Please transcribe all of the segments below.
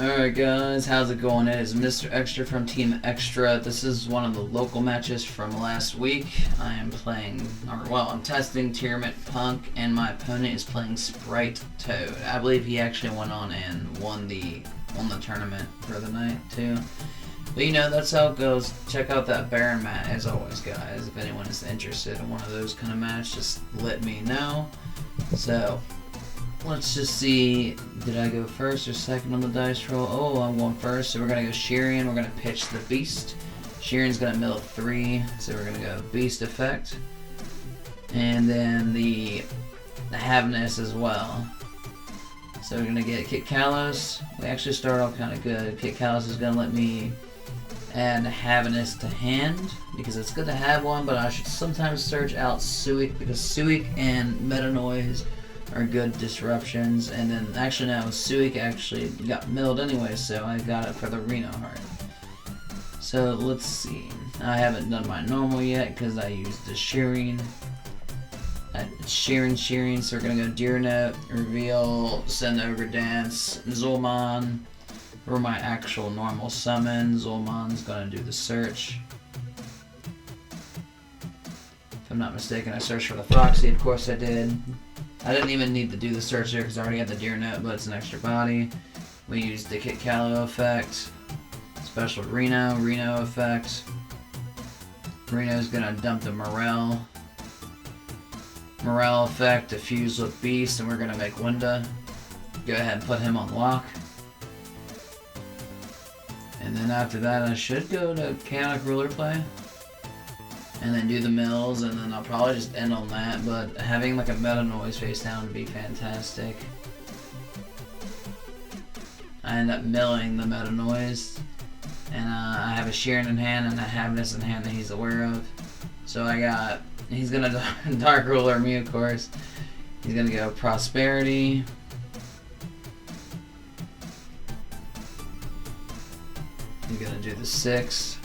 Alright guys, how's it going? It is Mr. Extra from Team Extra. This is one of the local matches from last week. I am playing, I'm testing Tearlment Punk, and my opponent is playing Spright Toad. I believe he actually went on and won the tournament for the night too. But you know, that's how it goes. Check out that Baron mat as always guys. If anyone is interested in one of those kind of matches, just let me know. So, let's just see, did I go first or second on the dice roll? Oh, I'm going first, so we're going to go Sheeran. We're going to pitch the Beast. Sheeran's going to mill 3, so we're going to go Beast effect. And then the Haviness as well. So we're going to get Kit Kalos. We actually start off kind of good. Kit Kalos is going to let me add Haviness to hand, because it's good to have one, but I should sometimes search out Suic, because Suic and Meta Noise are good disruptions. And then actually now Suic actually got milled anyway, so I got it for the Reno Heart. So let's see, I haven't done my normal yet because I used the Shearing. Shearing, so we're gonna go Deer Note, Reveal, Send Ogre Dance, Zul'Mon for my actual normal summon. Zul'Mon's gonna do the search. If I'm not mistaken, I searched for the Foxy, of course I did. I didn't even need to do the search there because I already had the Deer Note, but it's an extra body. We used the Kit Kalo effect, special Reno effect. Reno's gonna dump the Morel effect, diffuse with Beast, and we're gonna make Winda. Go ahead and put him on lock. And then after that, I should go to Chaotic Ruler play. And then do the mills, and then I'll probably just end on that, but having like a Meta Noise face down would be fantastic. I end up milling the Meta Noise, and I have a Sheeran in hand and a Haviness in hand that he's aware of. So he's gonna Dark Ruler me, of course. He's gonna go Prosperity. He's gonna do the 6.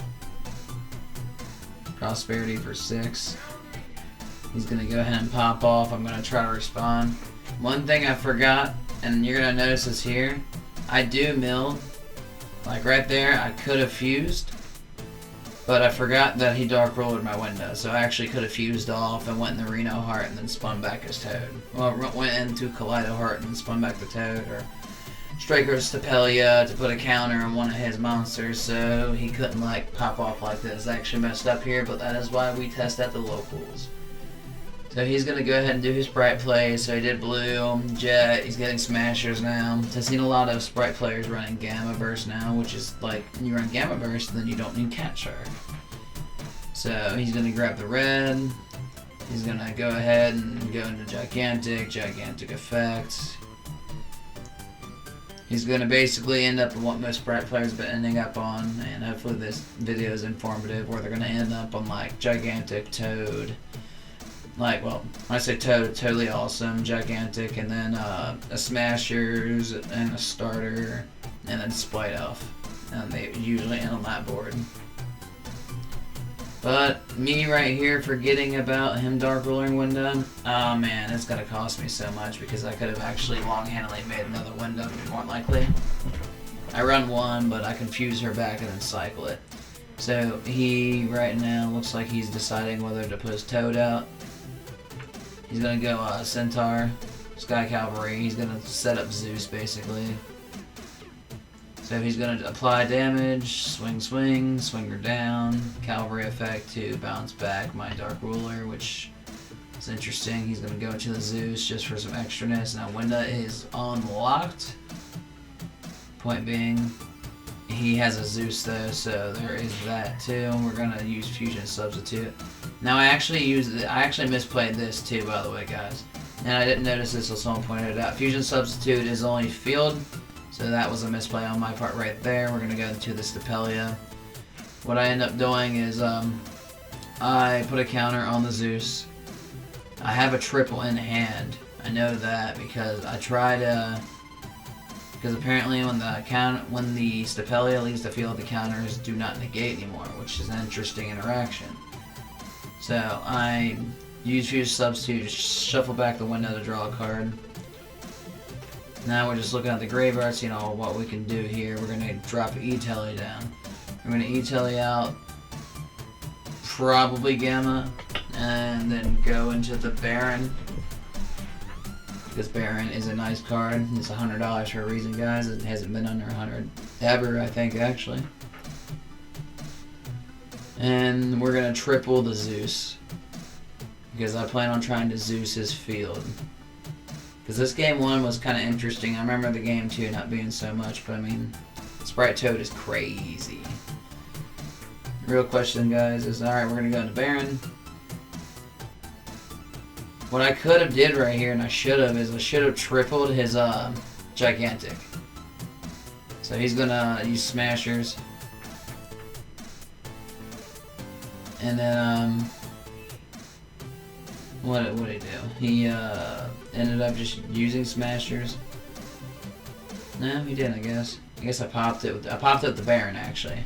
Prosperity for 6. He's gonna go ahead and pop off. I'm gonna try to respond. One thing I forgot, and you're gonna notice this here, I do mill. Like right there, I could have fused, but I forgot that he Dark Rulered my window, so I actually could have fused off and went in the Reno Heart and then spun back as Toad. Well, went into Kaleido Heart and spun back to Toad, or Striker Stapelia to put a counter on one of his monsters, so he couldn't like pop off like this. I actually messed up here, but that is why we test at the locals. So he's gonna go ahead and do his Spright play. So he did Blue, Jet, he's getting Smashers now. I've seen a lot of Spright players running Gamma Burst now, which is like, when you run Gamma Burst, then you don't need Cat Shark. So he's gonna grab the red. He's gonna go ahead and go into Gigantic effect. He's going to basically end up on what most Spright players have been ending up on, and hopefully this video is informative, where they're going to end up on like Gigantic, Toad. Like, well, when I say Toad, totally awesome, Gigantic, and then a Smashers, and a Starter, and then Spright Elf. And they usually end on that board. But me right here forgetting about him Dark Ruling window, oh man, it's gonna cost me so much, because I could have actually long-handedly made another window, more likely. I run one, but I can fuse her back and then cycle it. So he right now looks like he's deciding whether to put his Toad out. He's gonna go Centaur, Sky Cavalry. He's gonna set up Zeus basically. So he's going to apply damage, swing her down, Cavalry effect to bounce back my Dark Ruler, which is interesting. He's going to go into the Zeus just for some extraness. Now Winda is unlocked. Point being, he has a Zeus though, so there is that too. We're going to use Fusion Substitute. Now I actually misplayed this too, by the way guys. And I didn't notice this until someone pointed it out. Fusion Substitute is only field. So that was a misplay on my part right there. We're going to go into the Stapelia. What I end up doing is I put a counter on the Zeus. I have a triple in hand. I know that because I try to... Because apparently when the Stapelia leaves the field, the counters do not negate anymore, which is an interesting interaction. So I use Fuse Substitute to shuffle back the window to draw a card. Now we're just looking at the graveyard, seeing what we can do here. We're gonna drop E-Telly down. We're gonna E-Telly out, probably Gamma, and then go into the Baron. Because Baron is a nice card. It's $100 for a reason, guys. It hasn't been under 100 ever, I think, actually. And we're gonna triple the Zeus, because I plan on trying to Zeus his field. Because this game 1 was kind of interesting. I remember the game 2 not being so much, but I mean, Spright Toad is crazy. The real question, guys, is alright, we're gonna go into Baron. What I could have did right here, and I should have, is I should have tripled his Gigantic. So he's gonna use Smashers. And then, what did he do? He ended up just using Smashers. No, he didn't, I guess. I guess I popped it. I popped up the Baron, actually.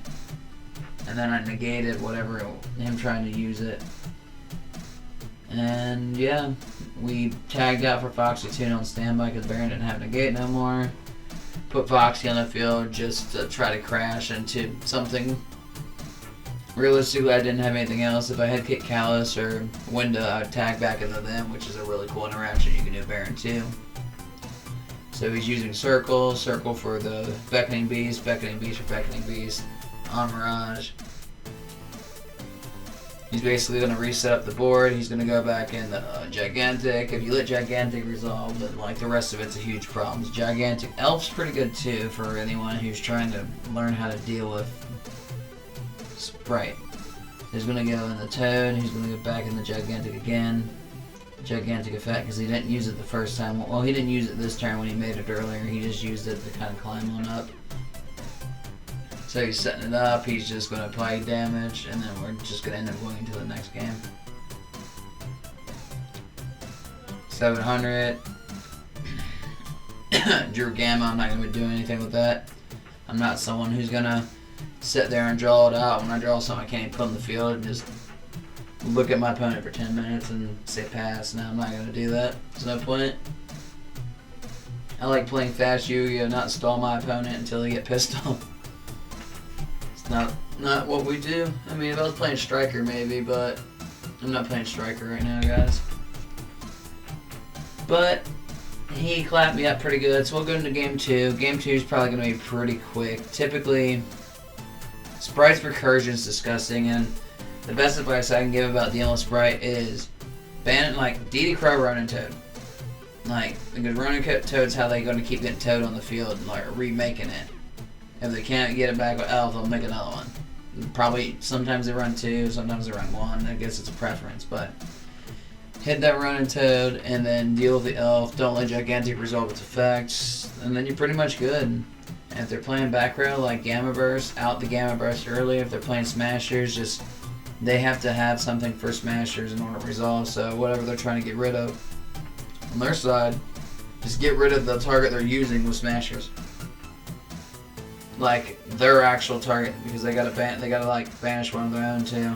And then I negated whatever, him trying to use it. And yeah, we tagged out for Foxy Tune on standby because Baron didn't have negate no more. Put Foxy on the field just to try to crash into something. Realistically, I didn't have anything else. If I had Kick Callus or Winda, I would tag back into them, which is a really cool interaction. You can do Baron too. So he's using Circle for the Beckoning Beast for Beckoning Beast, Entourage. He's basically going to reset up the board. He's going to go back in the Gigantic. If you let Gigantic resolve, then like the rest of it's a huge problem. Gigantic Elf's pretty good too for anyone who's trying to learn how to deal with Spright. He's going to go in the Toad. He's going to go back in the Gigantic again. Gigantic effect because he didn't use it the first time. Well, he didn't use it this turn when he made it earlier. He just used it to kind of climb on up. So he's setting it up, he's just going to apply damage, and then we're just going to end up going into the next game. 700. Drew Gamma, I'm not going to be doing anything with that. I'm not someone who's going to sit there and draw it out. When I draw something I can't even put on the field and just look at my opponent for 10 minutes and say pass. No, I'm not going to do that. There's no point. I like playing fast Yu-Gi-Oh! Not stall my opponent until they get pissed off. Not what we do. I mean, if I was playing Striker maybe, but I'm not playing Striker right now, guys. But he clapped me up pretty good, so we'll go into Game 2. Game 2 is probably going to be pretty quick. Typically, Sprite's Recursion is disgusting, and the best advice I can give about dealing with Spright is ban it like DD Crow, Ronin Toad. Like, because Ronin Toad's how they're going to keep getting Toad on the field and like remaking it. If they can't get it back with Elf, they'll make another one. Probably, sometimes they run 2, sometimes they run 1. I guess it's a preference, but hit that Ronin Toad and then deal with the Elf. Don't let Gigantic resolve its effects, and then you're pretty much good. And if they're playing back row like Gamma Burst, out the Gamma Burst early. If they're playing Smashers, just they have to have something for Smashers in order to resolve. So whatever they're trying to get rid of on their side, just get rid of the target they're using with Smashers. Like their actual target, because they gotta like banish one of their own too.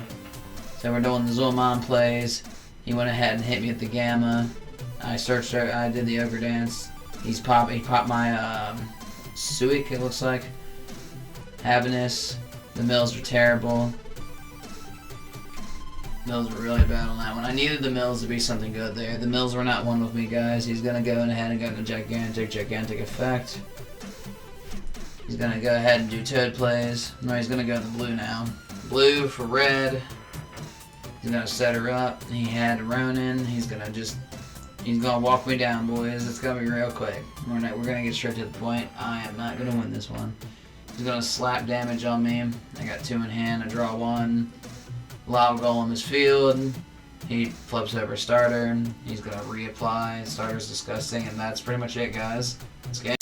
So we're doing the Zul'Mon plays. He went ahead and hit me at the Gamma. I did the Ogre Dance. He popped my Suik, it looks like. Havinus. The mills were terrible. Mills were really bad on that one. I needed the mills to be something good there. The mills were not one with me, guys. He's gonna go ahead and go into Gigantic effect. He's going to go ahead and do Toad plays. No, he's going to go in the blue now. Blue for red. He's going to set her up. He had Ronin. He's going to walk me down, boys. It's going to be real quick. We're going to get straight to the point. I am not going to win this one. He's going to slap damage on me. I got 2 in hand. I draw 1. Loud goal on his field. He flips over starter. He's going to reapply. Starter's disgusting. And that's pretty much it, guys. This game.